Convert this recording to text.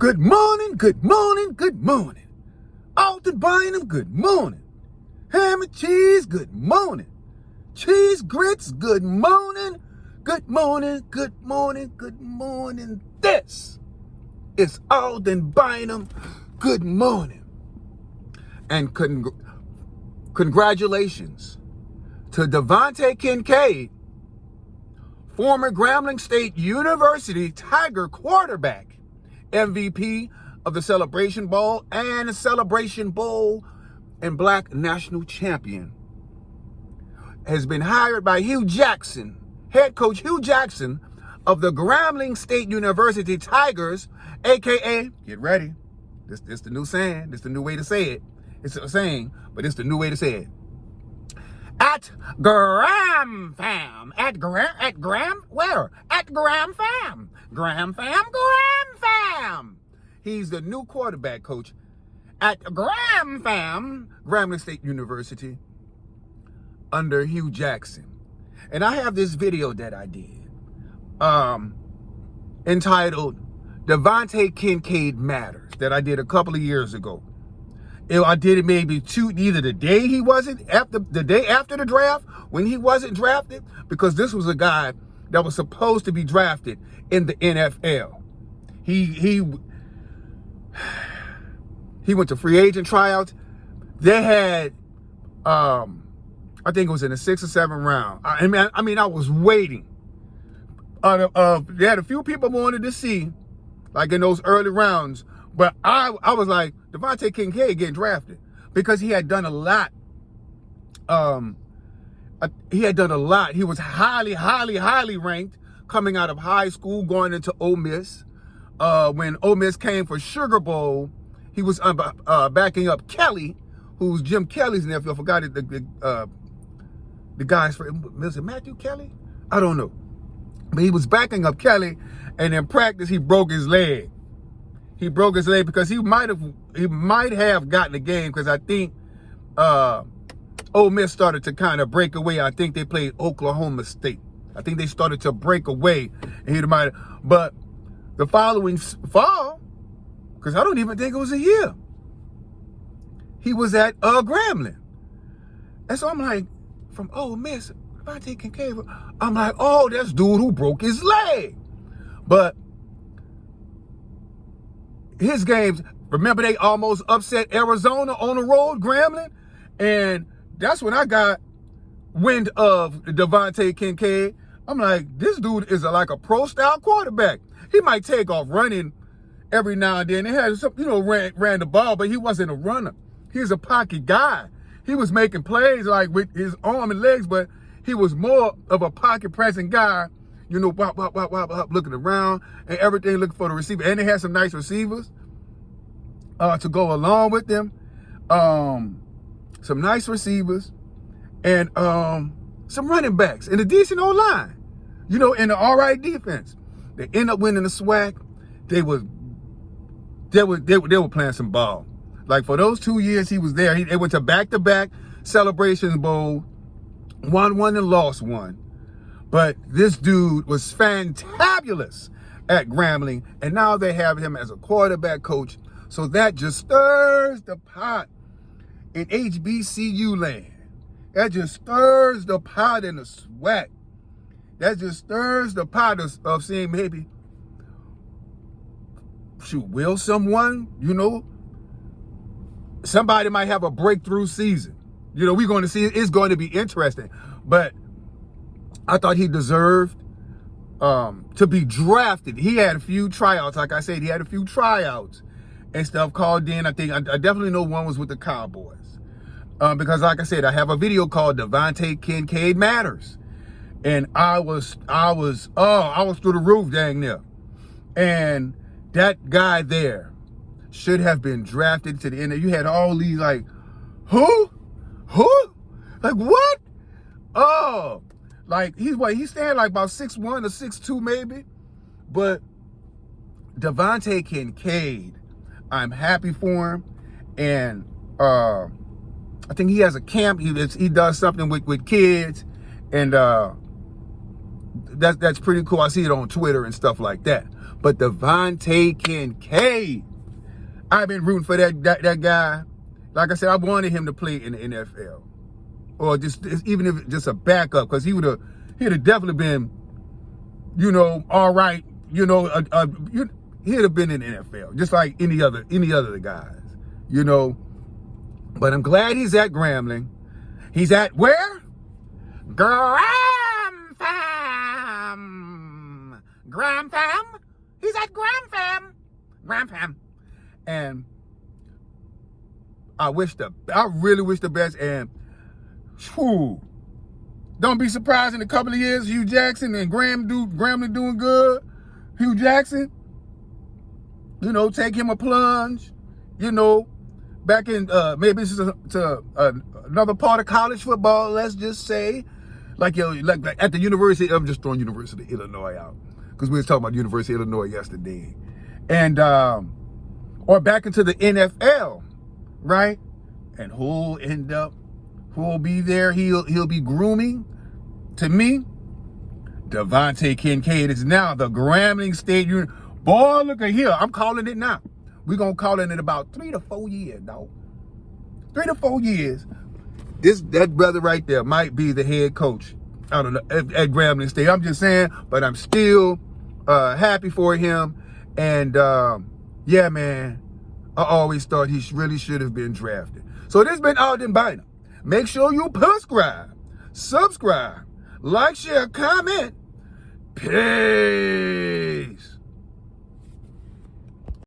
Good morning, good morning, good morning. Alton Bynum, good morning. Ham and cheese, good morning. Cheese grits, good morning. Good morning, good morning, good morning. This is Alton Bynum, good morning. And congratulations to Vante Kincade, former Grambling State University Tiger quarterback, MVP of the Celebration Bowl and the Celebration Bowl and Black National Champion, has been hired by Hugh Jackson, head coach Hugh Jackson of the Grambling State University Tigers, aka, get ready, this the new saying, this the new way to say it. It's a saying, but it's the new way to say it. At Gramfam, at Gramfam, Gramfam. He's the new quarterback coach at Gramfam, Grambling State University, under Hugh Jackson. And I have this video that I did, entitled Vante Kincade Matters, that I did a couple of years ago. I did it maybe either the day he wasn't, the day after the draft, when he wasn't drafted, because this was a guy that was supposed to be drafted in the NFL. He went to free agent tryouts. They had, I think it was in the 6th or 7th round. I mean, I was waiting. They had a few people wanted to see, like in those early rounds, but I was like, Vante Kincade getting drafted, because he had done a lot. He was highly ranked coming out of high school, going into Ole Miss. When Ole Miss came for Sugar Bowl, he was backing up Kelly, who's Jim Kelly's nephew. I forgot it, the guy's friend. Was it Matthew Kelly? I don't know. But he was backing up Kelly, and in practice he broke his leg. He broke his leg because he might have gotten the game, because I think Ole Miss started to kind of break away. I think they played Oklahoma State. I think they started to break away, and he might have. But the following fall, because I don't even think it was a year, he was at Grambling. And so I'm like, from Ole Miss, Vante Kincade, I'm like, oh, that's dude who broke his leg. But his games, remember they almost upset Arizona on the road, Grambling? And that's when I got wind of Vante Kincade. I'm like, this dude is like a pro-style quarterback. He might take off running every now and then. He had some, ran the ball, but he wasn't a runner. He was a pocket guy. He was making plays like with his arm and legs, but he was more of a pocket pressing guy, wop, looking around and everything, looking for the receiver. And they had some nice receivers to go along with them. Some nice receivers and some running backs and a decent O-line, in the all right defense. They end up winning the Swac. They were playing some ball. Like for those 2 years he was there, they went to back-to-back Celebration Bowl, won one and lost one. But this dude was fantabulous at Grambling, and now they have him as a quarterback coach. So that just stirs the pot in Hbcu land. That just stirs the pot in the Swac. That just stirs the pot of seeing maybe, will someone, somebody might have a breakthrough season. We're going to see, it's going to be interesting. But I thought he deserved to be drafted. He had a few tryouts. Like I said, he had a few tryouts and stuff called in. I definitely know one was with the Cowboys. Because like I said, I have a video called Vante Kincade Matters. And I was through the roof dang near. And that guy there should have been drafted to the end. You had all these like, who? Like what? Oh, like he's standing like about 6'1" or 6'2" maybe. But Vante Kincade, I'm happy for him. And I think he has a camp. He does something with kids, and that's pretty cool. I see it on Twitter and stuff like that. But the Vante Kincade, I've been rooting for that guy. Like I said, I wanted him to play in the NFL, or just even if just a backup, because he'd have definitely been, all right. He'd have been in the NFL just like any other guys, But I'm glad he's at Grambling. He's at where? Gramfam. He's at Gramfam. And I really wish the best. And don't be surprised in a couple of years, Hugh Jackson and Grambling doing good. Hugh Jackson, take him a plunge, back in maybe to another part of college football. Let's just say, like at the University. I'm just throwing University of Illinois out because we were talking about University of Illinois yesterday, and or back into the NFL, right? And who'll be there? He'll be grooming. To me, Vante Kincade is now the Grambling State Union. Boy, look at here. I'm calling it now. We're going to call it in about 3 to 4 years, dog. 3 to 4 years. That brother right there might be the head coach, I don't know, at Grambling State. I'm just saying, but I'm still happy for him. And yeah, man, I always thought he really should have been drafted. So this has been Alden Bynum. Make sure you subscribe, like, share, comment. Peace.